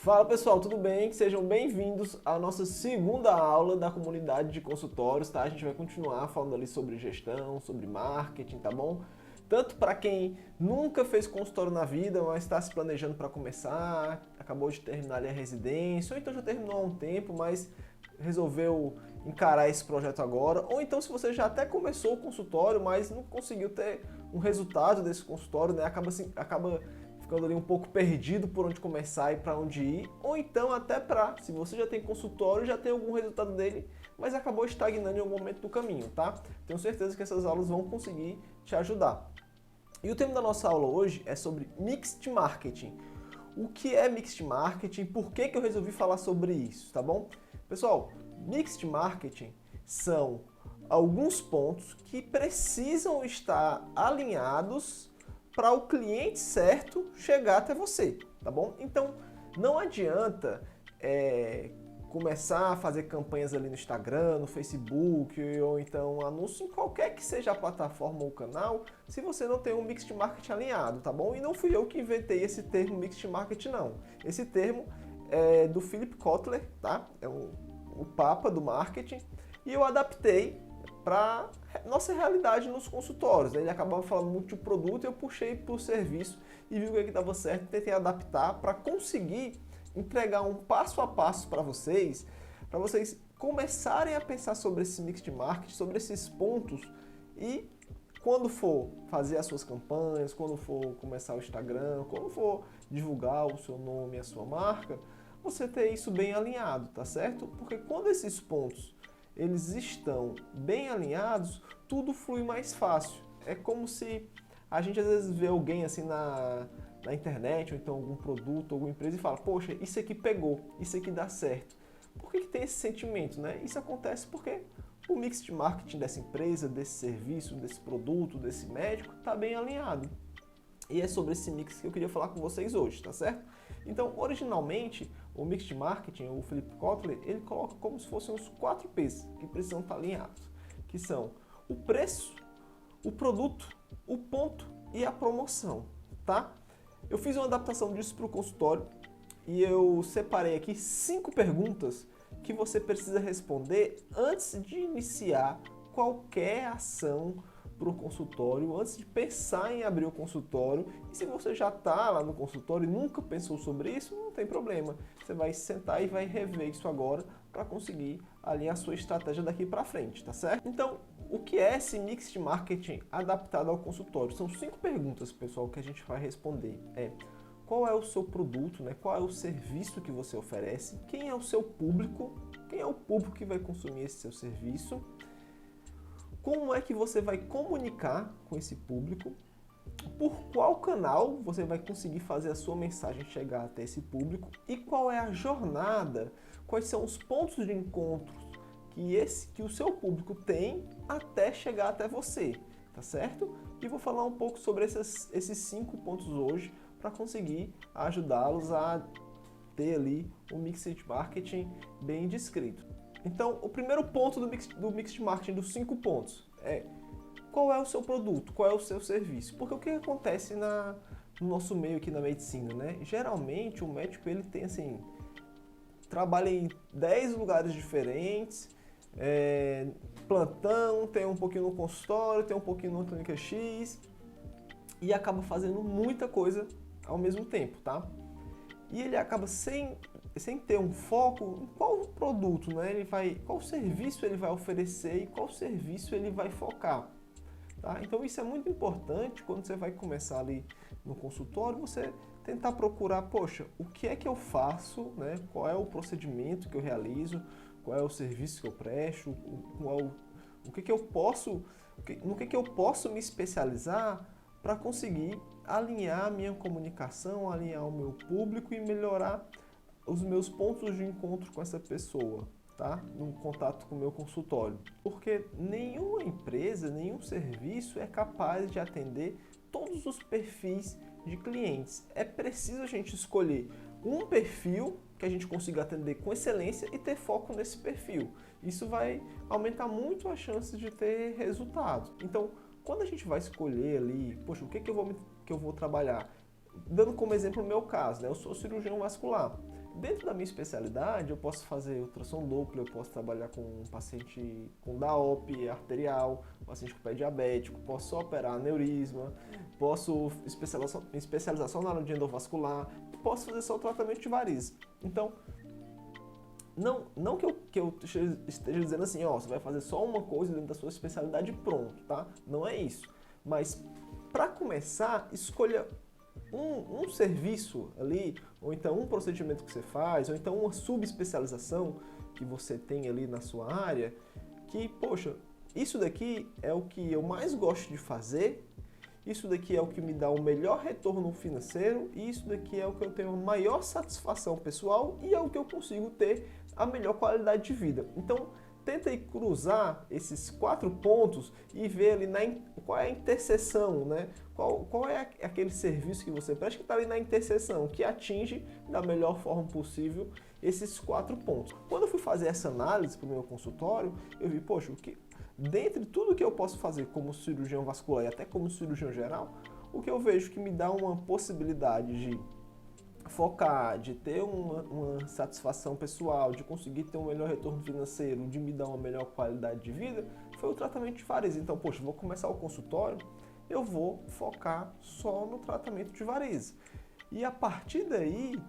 Fala pessoal, tudo bem? Sejam bem-vindos à nossa segunda aula da comunidade de consultórios, tá? A gente vai continuar falando ali sobre gestão, sobre marketing, tá bom? Tanto para quem nunca fez consultório na vida, mas está se planejando para começar, acabou de terminar ali a residência, ou então já terminou há um tempo, mas resolveu encarar esse projeto agora, ou então se você já até começou o consultório, mas não conseguiu ter um resultado desse consultório, né? Acaba ficando ali um pouco perdido por onde começar e para onde ir, ou então até se você já tem consultório, já tem algum resultado dele, mas acabou estagnando em algum momento do caminho, tá? Tenho certeza que essas aulas vão conseguir te ajudar. E o tema da nossa aula hoje é sobre Mixed Marketing. O que é Mixed Marketing? Por que eu resolvi falar sobre isso, tá bom? Pessoal, Mixed Marketing são alguns pontos que precisam estar alinhados para o cliente certo chegar até você, tá bom? Então, não adianta começar a fazer campanhas ali no Instagram, no Facebook, ou então anúncio em qualquer que seja a plataforma ou canal, se você não tem um Mixed Marketing alinhado, tá bom? E não fui eu que inventei esse termo Mixed Marketing, não. Esse termo é do Philip Kotler, tá? É o papa do marketing, e eu adaptei para nossa realidade nos consultórios. Ele acabava falando muito de produto e eu puxei para o serviço e vi o que dava certo e tentei adaptar para conseguir entregar um passo a passo para vocês começarem a pensar sobre esse mix de marketing, sobre esses pontos e quando for fazer as suas campanhas, quando for começar o Instagram, quando for divulgar o seu nome e a sua marca, você ter isso bem alinhado, tá certo? Porque quando esses pontos eles estão bem alinhados, tudo flui mais fácil. É como se a gente às vezes vê alguém assim na internet, ou então algum produto, alguma empresa e fala, poxa, isso aqui pegou, isso aqui dá certo. Por que tem esse sentimento, né? Isso acontece porque o mix de marketing dessa empresa, desse serviço, desse produto, desse médico, está bem alinhado. E é sobre esse mix que eu queria falar com vocês hoje, tá certo? Então, originalmente, o mix de marketing, o Philip Kotler, ele coloca como se fossem os 4 P's que precisam estar alinhados, que são o preço, o produto, o ponto e a promoção, tá? Eu fiz uma adaptação disso para o consultório e eu separei aqui 5 perguntas que você precisa responder antes de iniciar qualquer ação para o consultório, antes de pensar em abrir o consultório. E se você já está lá no consultório e nunca pensou sobre isso, não tem problema. Você vai sentar e vai rever isso agora para conseguir alinhar a sua estratégia daqui para frente, tá certo? Então, o que é esse mix de marketing adaptado ao consultório? São 5 perguntas, pessoal, que a gente vai responder. Qual é o seu produto, né? Qual é o serviço que você oferece? Quem é o seu público? Quem é o público que vai consumir esse seu serviço? Como é que você vai comunicar com esse público? Por qual canal você vai conseguir fazer a sua mensagem chegar até esse público? E qual é a jornada? Quais são os pontos de encontro que o seu público tem até chegar até você, tá certo? E vou falar um pouco sobre esses 5 pontos hoje para conseguir ajudá-los a ter ali um mixed marketing bem descrito. Então, o primeiro ponto do mixed marketing, dos 5 pontos, é qual é o seu produto, qual é o seu serviço. Porque o que acontece no nosso meio aqui na medicina, né? Geralmente, o médico ele tem assim, trabalha em 10 lugares diferentes, plantão, tem um pouquinho no consultório, tem um pouquinho na clínica X, e acaba fazendo muita coisa ao mesmo tempo, tá? E ele acaba sem ter um foco em qual produto, né? Qual serviço ele vai oferecer e qual serviço ele vai focar. Tá? Então isso é muito importante quando você vai começar ali no consultório, você tentar procurar, poxa, o que é que eu faço, né? Qual é o procedimento que eu realizo, qual é o serviço que eu presto, no que eu posso me especializar para conseguir alinhar a minha comunicação, alinhar o meu público e melhorar os meus pontos de encontro com essa pessoa, tá? No contato com o meu consultório. Porque nenhuma empresa, nenhum serviço é capaz de atender todos os perfis de clientes. É preciso a gente escolher um perfil que a gente consiga atender com excelência e ter foco nesse perfil. Isso vai aumentar muito a chance de ter resultado. Então, quando a gente vai escolher ali, poxa, o que eu vou trabalhar? Dando como exemplo o meu caso, né? Eu sou cirurgião vascular. Dentro da minha especialidade, eu posso fazer ultrassom Doppler, eu posso trabalhar com um paciente com DAOP arterial, paciente com pé diabético, posso operar aneurisma, posso especialização na área de endovascular, posso fazer só o tratamento de varizes. Então, não que eu esteja dizendo assim, ó, você vai fazer só uma coisa dentro da sua especialidade e pronto, tá? Não é isso. Mas, para começar, escolha um serviço ali, ou então um procedimento que você faz, ou então uma subespecialização que você tem ali na sua área, que, poxa, isso daqui é o que eu mais gosto de fazer, isso daqui é o que me dá o melhor retorno financeiro, e isso daqui é o que eu tenho a maior satisfação pessoal e é o que eu consigo ter a melhor qualidade de vida. Então, tenta aí cruzar esses 4 pontos e ver ali qual é a interseção, né? Qual é aquele serviço que você presta que está ali na interseção, que atinge da melhor forma possível esses 4 pontos. Quando eu fui fazer essa análise para o meu consultório, eu vi, poxa, dentre tudo que eu posso fazer como cirurgião vascular e até como cirurgião geral, o que eu vejo que me dá uma possibilidade de focar, de ter uma satisfação pessoal, de conseguir ter um melhor retorno financeiro, de me dar uma melhor qualidade de vida, foi o tratamento de varizes. Então, poxa, vou começar o consultório, eu vou focar só no tratamento de varizes. E a partir daí,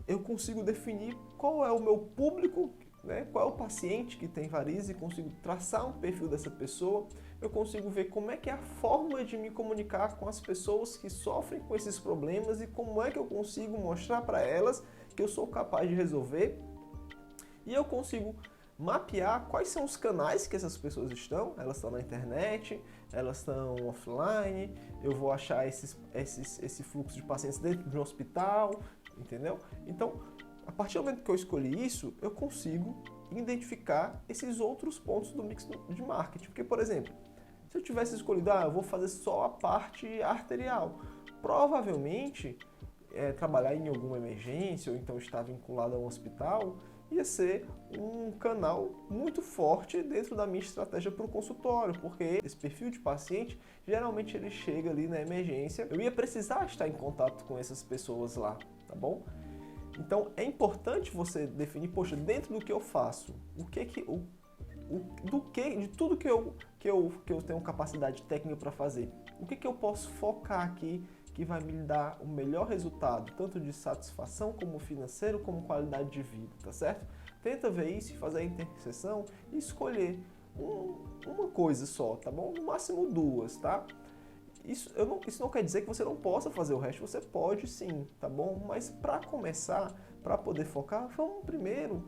eu consigo definir qual é o meu público, né? Qual é o paciente que tem varizes e consigo traçar um perfil dessa pessoa, eu consigo ver como é que é a forma de me comunicar com as pessoas que sofrem com esses problemas e como é que eu consigo mostrar para elas que eu sou capaz de resolver, e eu consigo mapear quais são os canais que essas pessoas estão. Elas estão na internet, elas estão offline, eu vou achar esse fluxo de pacientes dentro de um hospital, entendeu? Então, a partir do momento que eu escolhi isso, eu consigo identificar esses outros pontos do mix de marketing. Porque, por exemplo, se eu tivesse escolhido, eu vou fazer só a parte arterial, provavelmente trabalhar em alguma emergência ou então estar vinculado a um hospital ia ser um canal muito forte dentro da minha estratégia para o consultório, porque esse perfil de paciente, geralmente ele chega ali na emergência, eu ia precisar estar em contato com essas pessoas lá, tá bom? Então é importante você definir, poxa, dentro do que eu faço, de tudo que eu tenho capacidade técnica para fazer, o que eu posso focar aqui que vai me dar o melhor resultado, tanto de satisfação como financeiro, como qualidade de vida, tá certo? Tenta ver isso e fazer a interseção e escolher uma coisa só, tá bom? No máximo 2, tá? Isso não quer dizer que você não possa fazer o resto, você pode sim, tá bom? Mas para começar, para poder focar, vamos primeiro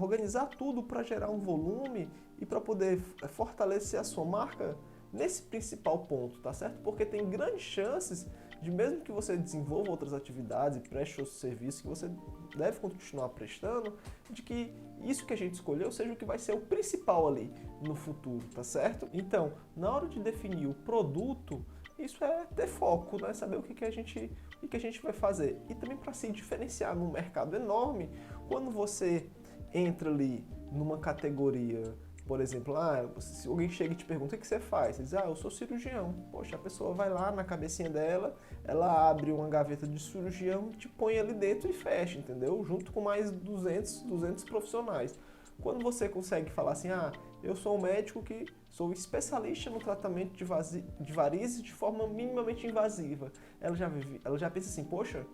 organizar tudo para gerar um volume e para poder fortalecer a sua marca nesse principal ponto, tá certo? Porque tem grandes chances de, mesmo que você desenvolva outras atividades e preste outros serviços que você deve continuar prestando, de que isso que a gente escolheu seja o que vai ser o principal ali no futuro, tá certo? Então, na hora de definir o produto, isso é ter foco, né? Saber o que a gente vai fazer. E também para se diferenciar num mercado enorme, quando você entra ali numa categoria, por exemplo, se alguém chega e te pergunta o que você faz, você diz, eu sou cirurgião. Poxa, a pessoa vai lá na cabecinha dela, ela abre uma gaveta de cirurgião, te põe ali dentro e fecha, entendeu? Junto com mais 200 profissionais. Quando você consegue falar assim, eu sou um médico que sou especialista no tratamento de varizes de forma minimamente invasiva, ela já pensa assim, poxa,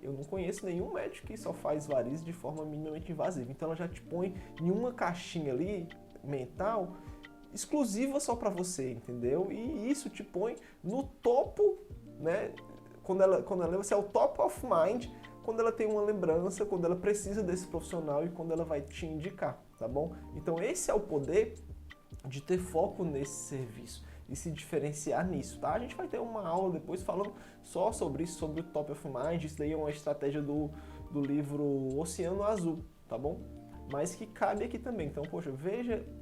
eu não conheço nenhum médico que só faz varizes de forma minimamente invasiva. Então ela já te põe em uma caixinha ali, mental, exclusiva só para você, entendeu? E isso te põe no topo, né? Você é o top of mind, quando ela tem uma lembrança, quando ela precisa desse profissional e quando ela vai te indicar, tá bom? Então esse é o poder de ter foco nesse serviço e se diferenciar nisso, tá? A gente vai ter uma aula depois falando só sobre isso, sobre o top of mind. Isso daí é uma estratégia do livro Oceano Azul, tá bom? Mas que cabe aqui também. Então, poxa,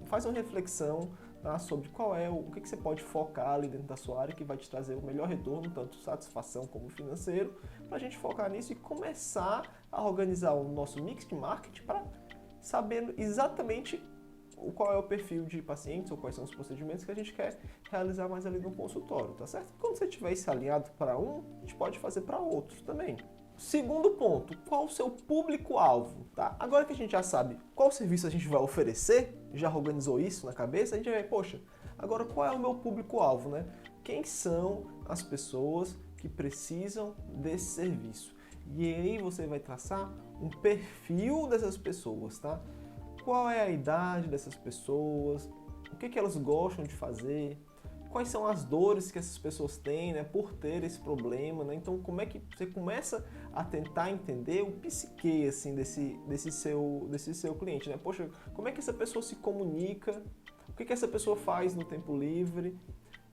faz uma reflexão, tá, sobre qual é o que você pode focar ali dentro da sua área que vai te trazer o melhor retorno, tanto satisfação como financeiro, para a gente focar nisso e começar a organizar o nosso mix de marketing para saber exatamente qual é o perfil de pacientes ou quais são os procedimentos que a gente quer realizar mais ali no consultório, tá certo? Quando você tiver isso alinhado para um, a gente pode fazer para outros também. Segundo ponto, qual o seu público-alvo, tá? Agora que a gente já sabe qual serviço a gente vai oferecer, já organizou isso na cabeça, a gente vai, poxa, agora qual é o meu público-alvo, né? Quem são as pessoas que precisam desse serviço? E aí você vai traçar um perfil dessas pessoas, tá? Qual é a idade dessas pessoas? O que elas gostam de fazer? Quais são as dores que essas pessoas têm, né, por ter esse problema, né? Então, como é que você começa a tentar entender o psique, assim, desse seu cliente, né? Poxa, como é que essa pessoa se comunica? O que essa pessoa faz no tempo livre?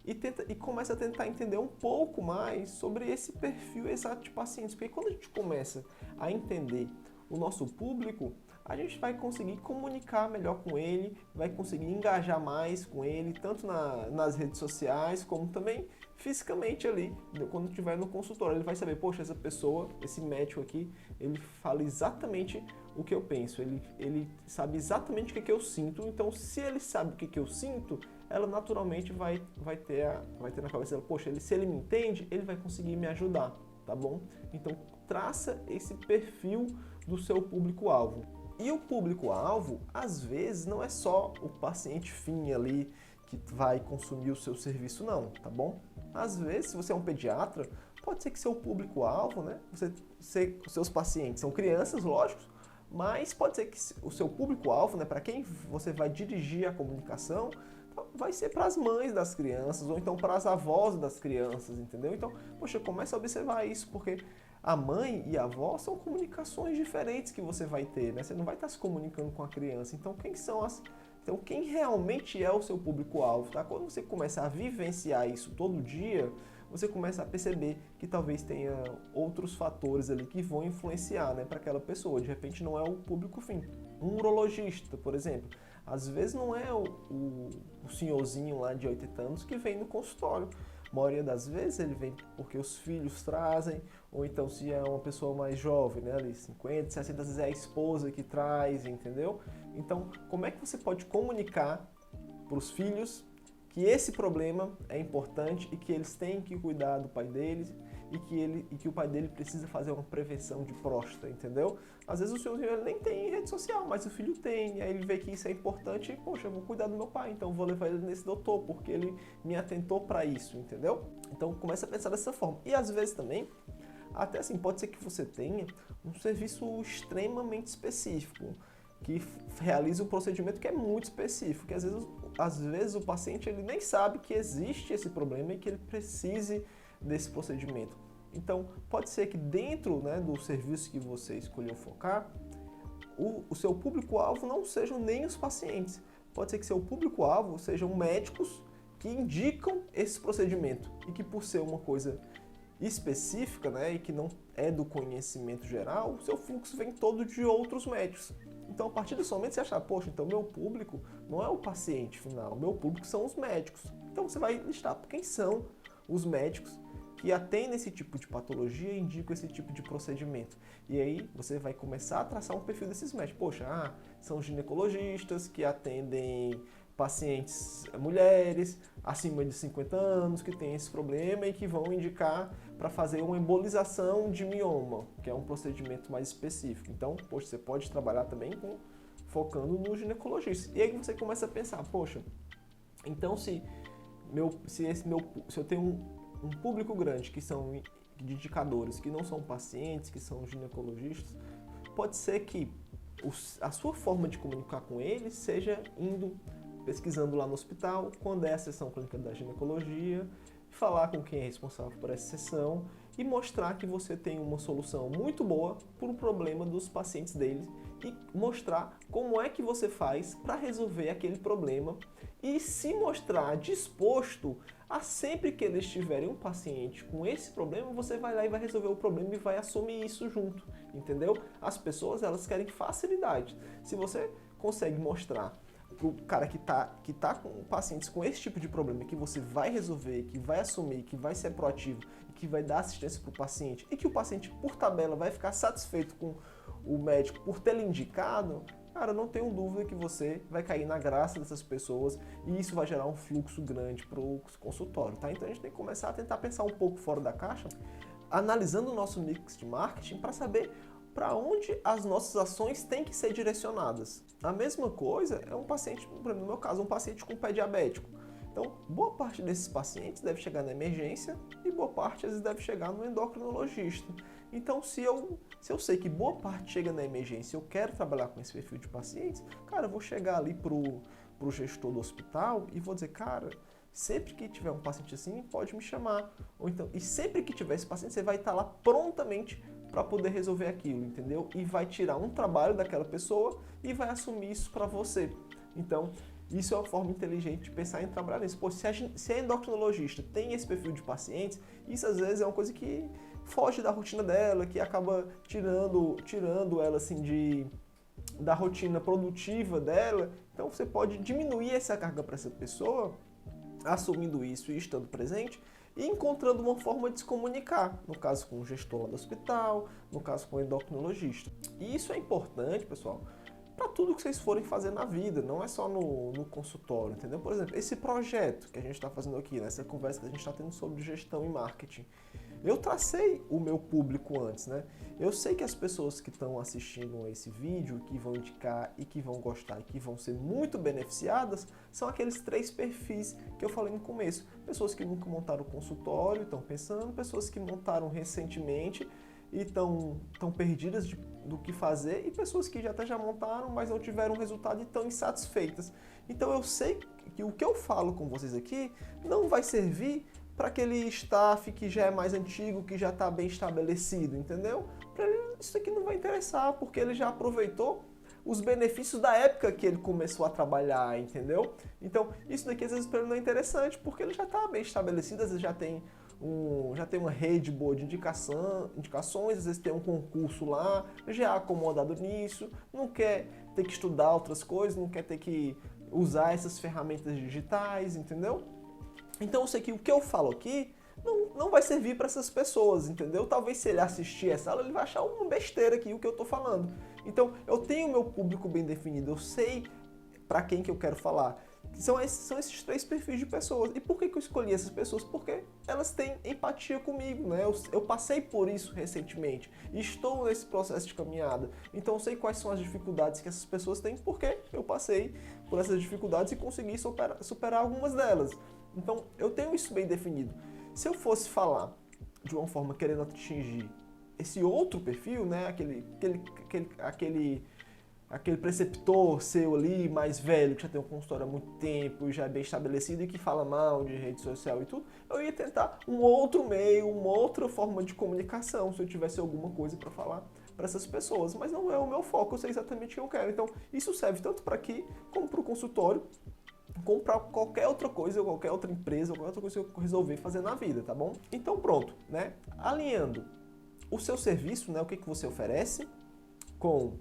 E começa a tentar entender um pouco mais sobre esse perfil exato de pacientes. Porque quando a gente começa a entender o nosso público, a gente vai conseguir comunicar melhor com ele, vai conseguir engajar mais com ele, tanto nas redes sociais, como também fisicamente ali, quando estiver no consultório. Ele vai saber, poxa, essa pessoa, esse médico aqui, ele fala exatamente o que eu penso, ele sabe exatamente o que eu sinto, então se ele sabe o que eu sinto, ela naturalmente vai ter na cabeça dela, poxa, se ele me entende, ele vai conseguir me ajudar, tá bom? Então traça esse perfil do seu público-alvo. E o público-alvo, às vezes, não é só o paciente fim ali que vai consumir o seu serviço, não, tá bom? Às vezes, se você é um pediatra, pode ser que seu público-alvo, né? Os seus pacientes são crianças, lógico, mas pode ser que o seu público-alvo, né, para quem você vai dirigir a comunicação, vai ser para as mães das crianças, ou então para as avós das crianças, entendeu? Então, poxa, começa a observar isso, porque a mãe e a avó são comunicações diferentes que você vai ter, né? Você não vai estar se comunicando com a criança. Então, quem realmente é o seu público-alvo, tá? Quando você começa a vivenciar isso todo dia, você começa a perceber que talvez tenha outros fatores ali que vão influenciar, né, para aquela pessoa. De repente não é o público-fim. Um urologista, por exemplo, às vezes não é o senhorzinho lá de 80 anos que vem no consultório. A maioria das vezes ele vem porque os filhos trazem, ou então se é uma pessoa mais jovem, né, ali 50, 60, às vezes é a esposa que traz, entendeu? Então, como é que você pode comunicar para os filhos que esse problema é importante e que eles têm que cuidar do pai deles e que o pai dele precisa fazer uma prevenção de próstata, entendeu? Às vezes o senhorzinho ele nem tem rede social, mas o filho tem, e aí ele vê que isso é importante e, poxa, eu vou cuidar do meu pai, então eu vou levar ele nesse doutor, porque ele me atentou para isso, entendeu? Então começa a pensar dessa forma. E às vezes também, até assim, pode ser que você tenha um serviço extremamente específico, que realiza um procedimento que é muito específico, que às vezes o paciente ele nem sabe que existe esse problema e que ele precise desse procedimento. Então, pode ser que dentro, né, do serviço que você escolheu focar, o seu público-alvo não sejam nem os pacientes. Pode ser que seu público-alvo sejam médicos que indicam esse procedimento e que por ser uma coisa específica, né, e que não é do conhecimento geral, o seu fluxo vem todo de outros médicos. Então, a partir desse momento, você achar, poxa, então meu público não é o paciente final, meu público são os médicos. Então, você vai listar quem são os médicos que atendem esse tipo de patologia e indicam esse tipo de procedimento. E aí, você vai começar a traçar um perfil desses médicos. Poxa, são ginecologistas que atendem pacientes mulheres acima de 50 anos que têm esse problema e que vão indicar para fazer uma embolização de mioma, que é um procedimento mais específico. Então, poxa, você pode trabalhar também focando no ginecologista. E aí você começa a pensar, poxa, então se eu tenho um público grande que são de indicadores que não são pacientes, que são ginecologistas, pode ser que a sua forma de comunicar com eles seja pesquisando lá no hospital, quando é a sessão clínica da ginecologia, falar com quem é responsável por essa sessão e mostrar que você tem uma solução muito boa para o problema dos pacientes deles e mostrar como é que você faz para resolver aquele problema e se mostrar disposto a sempre que eles tiverem um paciente com esse problema, você vai lá e vai resolver o problema e vai assumir isso junto, entendeu? As pessoas, elas querem facilidade. Se você consegue mostrar para o cara que tá com pacientes com esse tipo de problema, que você vai resolver, que vai assumir, que vai ser proativo, que vai dar assistência para o paciente e que o paciente, por tabela, vai ficar satisfeito com o médico por ter lhe indicado, cara, não tenho dúvida que você vai cair na graça dessas pessoas e isso vai gerar um fluxo grande para o consultório, tá? Então a gente tem que começar a tentar pensar um pouco fora da caixa. analisando o nosso mix de marketing para saber para onde as nossas ações têm que ser direcionadas. A mesma coisa é um paciente, no meu caso, um paciente com pé diabético. Então, boa parte desses pacientes deve chegar na emergência e boa parte às vezes deve chegar no endocrinologista. Então, se eu sei que boa parte chega na emergência e eu quero trabalhar com esse perfil de pacientes, cara, eu vou chegar ali pro gestor do hospital e vou dizer, cara, sempre que tiver um paciente assim, pode me chamar. Ou então, e sempre que tiver esse paciente, você vai estar lá prontamente para poder resolver aquilo, entendeu? E vai tirar um trabalho daquela pessoa e vai assumir isso para você. Então, isso é uma forma inteligente de pensar em trabalhar nisso. Pô, se a endocrinologista tem esse perfil de pacientes, isso às vezes é uma coisa que foge da rotina dela, que acaba tirando ela assim da rotina produtiva dela. Então, você pode diminuir essa carga para essa pessoa, assumindo isso e estando presente, e encontrando uma forma de se comunicar, no caso com o gestor do hospital, no caso com o endocrinologista. E isso é importante, pessoal, para tudo que vocês forem fazer na vida, não é só no consultório, entendeu? Por exemplo, esse projeto que a gente está fazendo aqui, nessa conversa que a gente está tendo sobre gestão e marketing, eu tracei o meu público antes, né? Eu sei que as pessoas que estão assistindo a esse vídeo, que vão indicar e que vão gostar e que vão ser muito beneficiadas, são aqueles 3 perfis que eu falei no começo. Pessoas que nunca montaram consultório, estão pensando, pessoas que montaram recentemente e estão perdidas do que fazer, e pessoas que até já montaram, mas não tiveram resultado e estão insatisfeitas. Então eu sei que o que eu falo com vocês aqui não vai servir para aquele staff que já é mais antigo, que já está bem estabelecido, entendeu? Para ele isso aqui não vai interessar, porque ele já aproveitou os benefícios da época que ele começou a trabalhar, entendeu? Então, isso daqui às vezes para ele não é interessante, porque ele já está bem estabelecido, às vezes já tem uma rede boa de indicações, às vezes tem um concurso lá, já é acomodado nisso, não quer ter que estudar outras coisas, não quer ter que usar essas ferramentas digitais, entendeu? Então eu sei que o que eu falo aqui não vai servir para essas pessoas, entendeu? Talvez se ele assistir essa aula, ele vai achar uma besteira aqui o que eu estou falando. Então eu tenho meu público bem definido, eu sei para quem que eu quero falar. São esses 3 perfis de pessoas. E por que eu escolhi essas pessoas? Porque elas têm empatia comigo, né? Eu passei por isso recentemente e estou nesse processo de caminhada. Então eu sei quais são as dificuldades que essas pessoas têm, porque eu passei por essas dificuldades e consegui superar algumas delas. Então eu tenho isso bem definido. Se eu fosse falar de uma forma querendo atingir esse outro perfil, né? Aquele preceptor seu ali, mais velho, que já tem um consultório há muito tempo e já é bem estabelecido e que fala mal de rede social e tudo, eu ia tentar um outro meio, uma outra forma de comunicação, se eu tivesse alguma coisa para falar para essas pessoas. Mas não é o meu foco, eu sei exatamente o que eu quero. Então, isso serve tanto para aqui, como para o consultório, como para qualquer outra coisa, qualquer outra empresa, qualquer outra coisa que eu resolver fazer na vida, tá bom? Então, pronto, né? Alinhando o seu serviço, né? O que você oferece com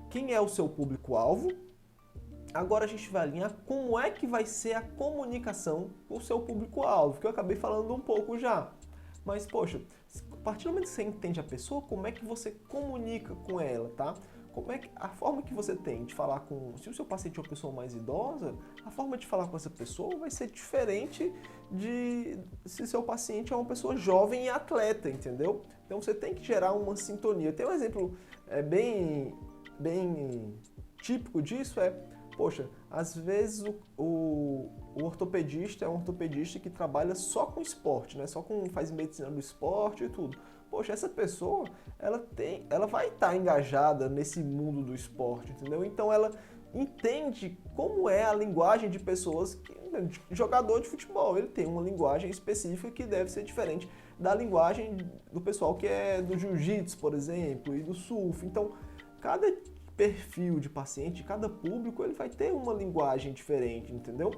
quem é o seu público-alvo. Agora a gente vai alinhar como é que vai ser a comunicação com o seu público-alvo, que eu acabei falando um pouco já. Mas, poxa, a partir do momento que você entende a pessoa, como é que você comunica com ela, tá? Como é que a forma que você tem de falar com... Se o seu paciente é uma pessoa mais idosa, a forma de falar com essa pessoa vai ser diferente de se seu paciente é uma pessoa jovem e atleta, entendeu? Então você tem que gerar uma sintonia. Tem um exemplo bem típico disso, poxa, às vezes o ortopedista é um ortopedista que trabalha só com esporte, né? Faz medicina do esporte e tudo. Poxa, essa pessoa, ela vai estar engajada nesse mundo do esporte, entendeu? Então ela entende como é a linguagem de pessoas, de jogador de futebol. Ele tem uma linguagem específica que deve ser diferente da linguagem do pessoal que é do jiu-jitsu, por exemplo, e do surf. Então, cada perfil de paciente, cada público, ele vai ter uma linguagem diferente, entendeu?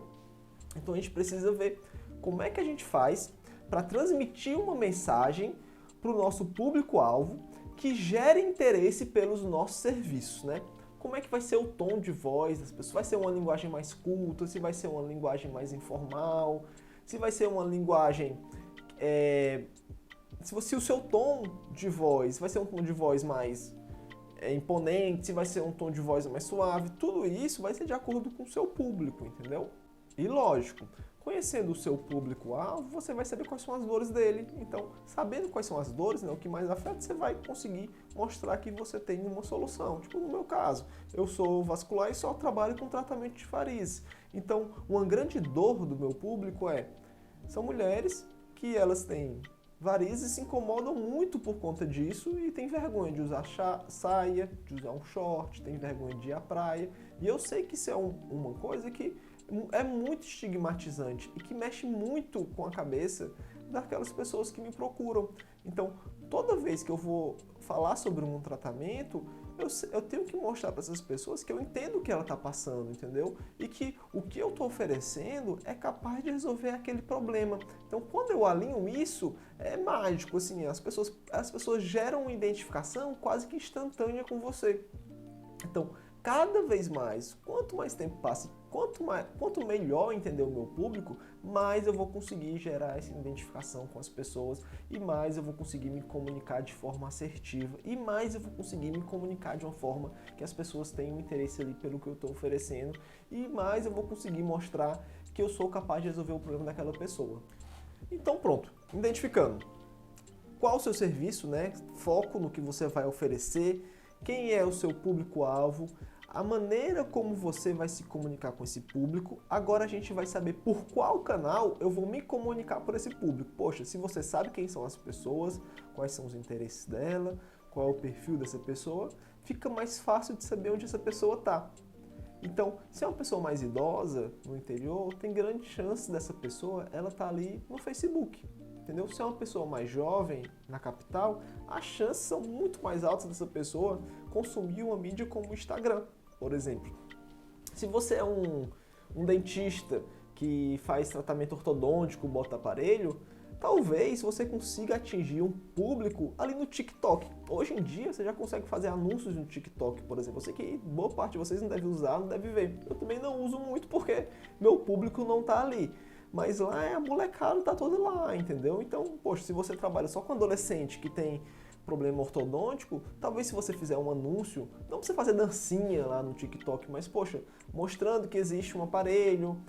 Então a gente precisa ver como é que a gente faz para transmitir uma mensagem para o nosso público-alvo que gere interesse pelos nossos serviços, né? Como é que vai ser o tom de voz das pessoas? Vai ser uma linguagem mais culta? Se vai ser uma linguagem mais informal? Se vai ser uma linguagem... Se o seu tom de voz vai ser um tom de voz mais imponente, se vai ser um tom de voz mais suave, tudo isso vai ser de acordo com o seu público, entendeu? E lógico, conhecendo o seu público-alvo, você vai saber quais são as dores dele. Então, sabendo quais são as dores, né, o que mais afeta, você vai conseguir mostrar que você tem uma solução. Tipo, no meu caso, eu sou vascular e só trabalho com tratamento de varizes. Então, uma grande dor do meu público são mulheres que elas têm varizes e se incomodam muito por conta disso e tem vergonha de usar saia, de usar um short, tem vergonha de ir à praia. E eu sei que isso é uma coisa que é muito estigmatizante e que mexe muito com a cabeça daquelas pessoas que me procuram. Então, toda vez que eu vou falar sobre um tratamento, eu tenho que mostrar para essas pessoas que eu entendo o que ela está passando, entendeu? E que o que eu estou oferecendo é capaz de resolver aquele problema. Então, quando eu alinho isso, é mágico, assim, as pessoas geram uma identificação quase que instantânea com você. Então, cada vez mais, quanto mais tempo passa, quanto melhor entender o meu público, mais eu vou conseguir gerar essa identificação com as pessoas e mais eu vou conseguir me comunicar de forma assertiva e mais eu vou conseguir me comunicar de uma forma que as pessoas tenham interesse ali pelo que eu estou oferecendo e mais eu vou conseguir mostrar que eu sou capaz de resolver o problema daquela pessoa. Então pronto, identificando qual o seu serviço, né? Foco no que você vai oferecer, quem é o seu público-alvo, a maneira como você vai se comunicar com esse público. Agora a gente vai saber por qual canal eu vou me comunicar por esse público. Poxa, se você sabe quem são as pessoas, quais são os interesses dela, qual é o perfil dessa pessoa, fica mais fácil de saber onde essa pessoa está. Então, se é uma pessoa mais idosa, no interior, tem grande chance dessa pessoa ela estar ali no Facebook. Entendeu? Se é uma pessoa mais jovem, na capital, as chances são muito mais altas dessa pessoa consumir uma mídia como o Instagram, por exemplo. Se você é um dentista que faz tratamento ortodôntico, bota aparelho, talvez você consiga atingir um público ali no TikTok. Hoje em dia você já consegue fazer anúncios no TikTok, por exemplo. Eu sei que boa parte de vocês não deve usar, não deve ver. Eu também não uso muito porque meu público não está ali. Mas lá a molecada tá toda lá, entendeu? Então, poxa, se você trabalha só com adolescente que tem problema ortodôntico, talvez se você fizer um anúncio, não precisa fazer dancinha lá no TikTok, mas, poxa, mostrando que existe um aparelho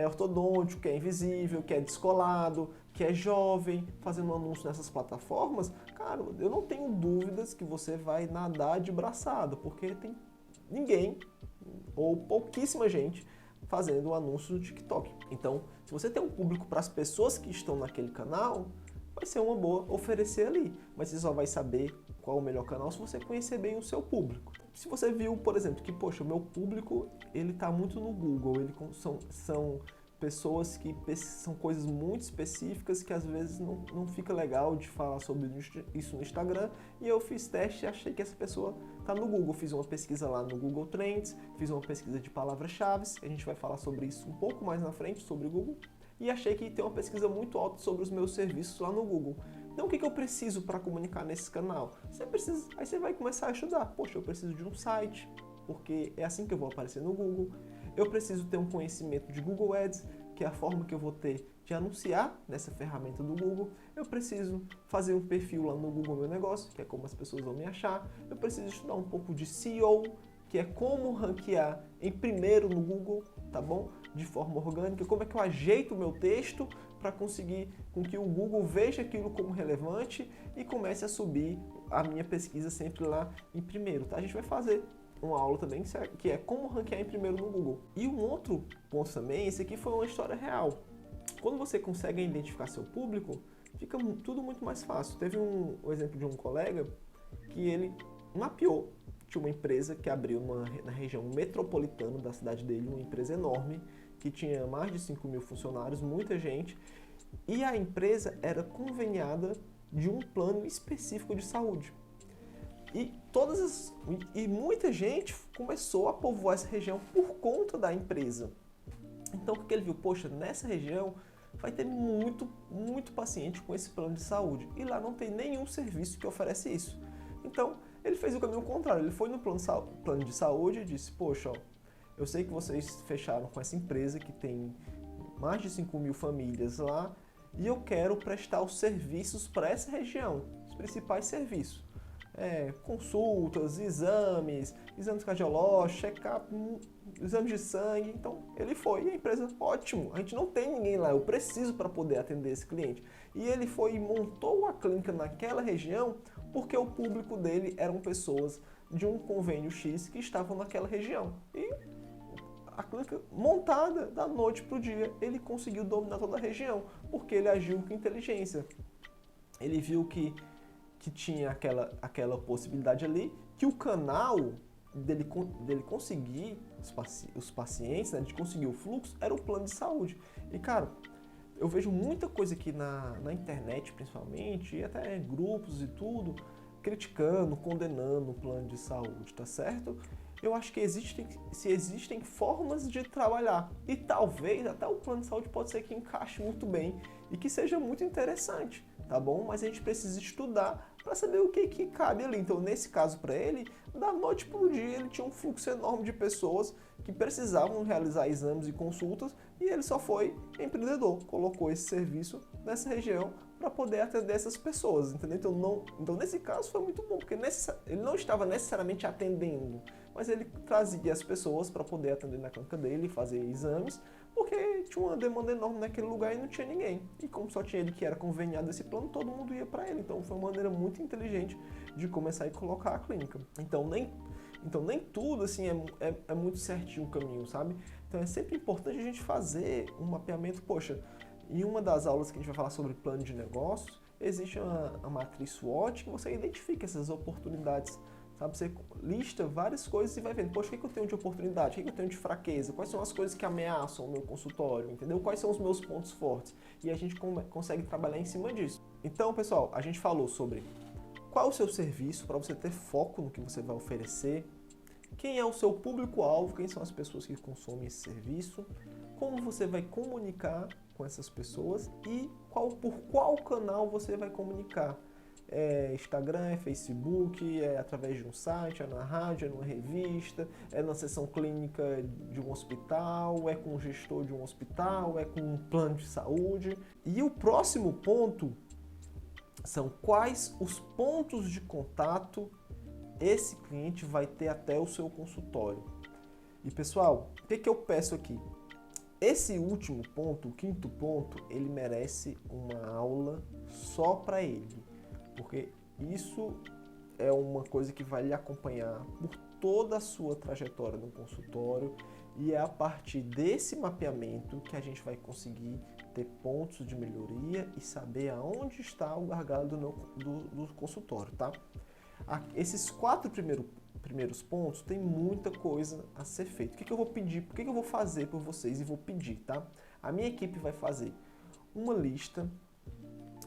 ortodôntico, que é invisível, que é descolado, que é jovem, fazendo um anúncio nessas plataformas, cara, eu não tenho dúvidas que você vai nadar de braçada, porque tem ninguém, ou pouquíssima gente, fazendo o anúncio no TikTok. Então, se você tem um público para as pessoas que estão naquele canal, vai ser uma boa oferecer ali. Mas você só vai saber qual é o melhor canal se você conhecer bem o seu público. Se você viu, por exemplo, que, poxa, o meu público, ele está muito no Google, são pessoas que são coisas muito específicas que às vezes não fica legal de falar sobre isso no Instagram, e eu fiz teste e achei que essa pessoa está no Google. Fiz uma pesquisa lá no Google Trends, fiz uma pesquisa de palavras-chave, a gente vai falar sobre isso um pouco mais na frente, sobre o Google, e achei que tem uma pesquisa muito alta sobre os meus serviços lá no Google. Então o que eu preciso para comunicar nesse canal? Aí você vai começar a estudar. Poxa, eu preciso de um site, porque é assim que eu vou aparecer no Google. Eu preciso ter um conhecimento de Google Ads, que é a forma que eu vou ter de anunciar nessa ferramenta do Google. Eu preciso fazer um perfil lá no Google Meu Negócio, que é como as pessoas vão me achar. Eu preciso estudar um pouco de SEO, que é como ranquear em primeiro no Google, tá bom? De forma orgânica, como é que eu ajeito o meu texto para conseguir com que o Google veja aquilo como relevante e comece a subir a minha pesquisa sempre lá em primeiro, tá? A gente vai fazer uma aula também que é como ranquear em primeiro no Google. E um outro ponto também, esse aqui foi uma história real. Quando você consegue identificar seu público, fica tudo muito mais fácil. Teve um exemplo de um colega que ele mapeou de uma empresa que abriu na região metropolitana da cidade dele, uma empresa enorme, que tinha mais de 5.000 funcionários, muita gente, e a empresa era conveniada de um plano específico de saúde. E muita gente começou a povoar essa região por conta da empresa. Então o que ele viu? Poxa, nessa região vai ter muito paciente com esse plano de saúde. E lá não tem nenhum serviço que oferece isso. Então ele fez o caminho contrário. Ele foi no plano de saúde e disse, poxa, ó, eu sei que vocês fecharam com essa empresa que tem mais de 5.000 famílias lá e eu quero prestar os serviços para essa região, os principais serviços. consultas, exames cardiológicos, check-up, exames de sangue. Então ele foi, e a empresa, ótimo, a gente não tem ninguém lá, eu preciso para poder atender esse cliente. E ele foi e montou a clínica naquela região porque o público dele eram pessoas de um convênio X que estavam naquela região. E a clínica montada da noite para o dia, ele conseguiu dominar toda a região, porque ele agiu com inteligência. Ele viu que tinha aquela possibilidade ali, que o canal dele conseguir os pacientes, né, de conseguir o fluxo, era o plano de saúde. E, cara, eu vejo muita coisa aqui na internet, principalmente, e até grupos e tudo, criticando, condenando o plano de saúde, tá certo? Eu acho que existem formas de trabalhar, e talvez até o plano de saúde pode ser que encaixe muito bem e que seja muito interessante, tá bom? Mas a gente precisa estudar para saber o que cabe ali. Então, nesse caso para ele, da noite para o dia, ele tinha um fluxo enorme de pessoas que precisavam realizar exames e consultas, e ele só foi empreendedor, colocou esse serviço nessa região para poder atender essas pessoas, entendeu? Então, nesse caso foi muito bom, porque ele não estava necessariamente atendendo, mas ele trazia as pessoas para poder atender na clínica dele, fazer exames, porque tinha uma demanda enorme naquele lugar e não tinha ninguém. E como só tinha ele que era conveniado esse plano, todo mundo ia para ele. Então foi uma maneira muito inteligente de começar a colocar a clínica. Então nem tudo assim é muito certinho o caminho, sabe? Então é sempre importante a gente fazer um mapeamento. Poxa, em uma das aulas que a gente vai falar sobre plano de negócios, existe a matriz SWOT que você identifica essas oportunidades. Sabe, você lista várias coisas e vai vendo, poxa, o que eu tenho de oportunidade, o que eu tenho de fraqueza, quais são as coisas que ameaçam o meu consultório, entendeu? Quais são os meus pontos fortes? E a gente consegue trabalhar em cima disso. Então, pessoal, a gente falou sobre qual é o seu serviço para você ter foco no que você vai oferecer, quem é o seu público-alvo, quem são as pessoas que consomem esse serviço, como você vai comunicar com essas pessoas e por qual canal você vai comunicar. É Instagram, é Facebook, é através de um site, é na rádio, é numa revista, é na sessão clínica de um hospital, é com o gestor de um hospital, é com um plano de saúde. E o próximo ponto são quais os pontos de contato esse cliente vai ter até o seu consultório. E pessoal, o que eu peço aqui? Esse último ponto, o quinto ponto, ele merece uma aula só para ele. Porque isso é uma coisa que vai lhe acompanhar por toda a sua trajetória no consultório e é a partir desse mapeamento que a gente vai conseguir ter pontos de melhoria e saber aonde está o gargalo do consultório, tá? Esses 4 primeiros pontos tem muita coisa a ser feita. O que eu vou pedir? O que eu vou fazer por vocês e vou pedir, tá? A minha equipe vai fazer uma lista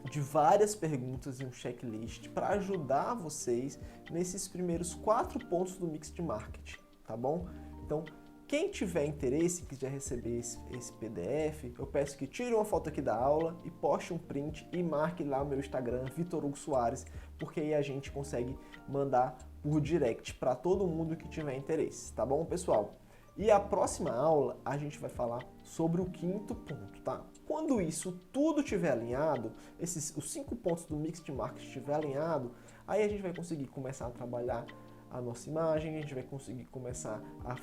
de várias perguntas e um checklist para ajudar vocês nesses primeiros 4 pontos do Mix de Marketing, tá bom? Então, quem tiver interesse e quiser receber esse PDF, eu peço que tire uma foto aqui da aula e poste um print e marque lá o meu Instagram, Vitor Hugo Soares, porque aí a gente consegue mandar por direct para todo mundo que tiver interesse, tá bom, pessoal? E a próxima aula a gente vai falar sobre o quinto ponto, tá? Quando isso tudo estiver alinhado, os 5 pontos do Mix de Marketing estiver alinhado, aí a gente vai conseguir começar a trabalhar a nossa imagem, a gente vai conseguir começar a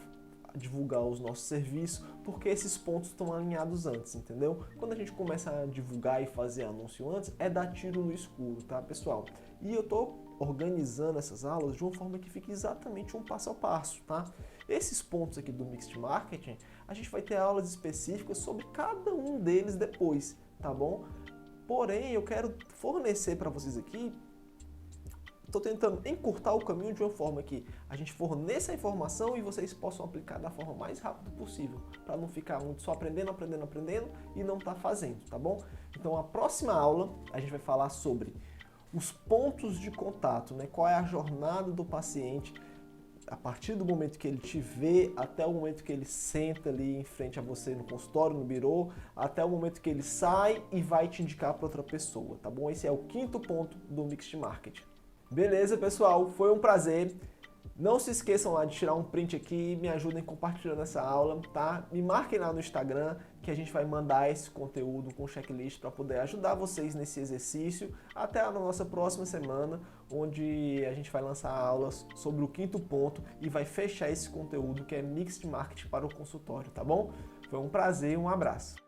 divulgar os nossos serviços, porque esses pontos estão alinhados antes, entendeu? Quando a gente começa a divulgar e fazer anúncio antes, é dar tiro no escuro, tá, pessoal? E eu tô organizando essas aulas de uma forma que fique exatamente um passo a passo, tá? Esses pontos aqui do Mix de Marketing, a gente vai ter aulas específicas sobre cada um deles depois, tá bom? Porém, eu quero fornecer para vocês aqui, estou tentando encurtar o caminho de uma forma que a gente forneça a informação e vocês possam aplicar da forma mais rápida possível, para não ficar muito só aprendendo e não estar fazendo, tá bom? Então, a próxima aula, a gente vai falar sobre os pontos de contato, né? Qual é a jornada do paciente, a partir do momento que ele te vê, até o momento que ele senta ali em frente a você no consultório, no birô, até o momento que ele sai e vai te indicar para outra pessoa, tá bom? Esse é o quinto ponto do Mix de Marketing. Beleza, pessoal? Foi um prazer. Não se esqueçam lá de tirar um print aqui e me ajudem compartilhando essa aula, tá? Me marquem lá no Instagram que a gente vai mandar esse conteúdo com checklist para poder ajudar vocês nesse exercício. Até a nossa próxima semana, onde a gente vai lançar aulas sobre o 5º ponto e vai fechar esse conteúdo que é Mixed Marketing para o consultório, tá bom? Foi um prazer, um abraço.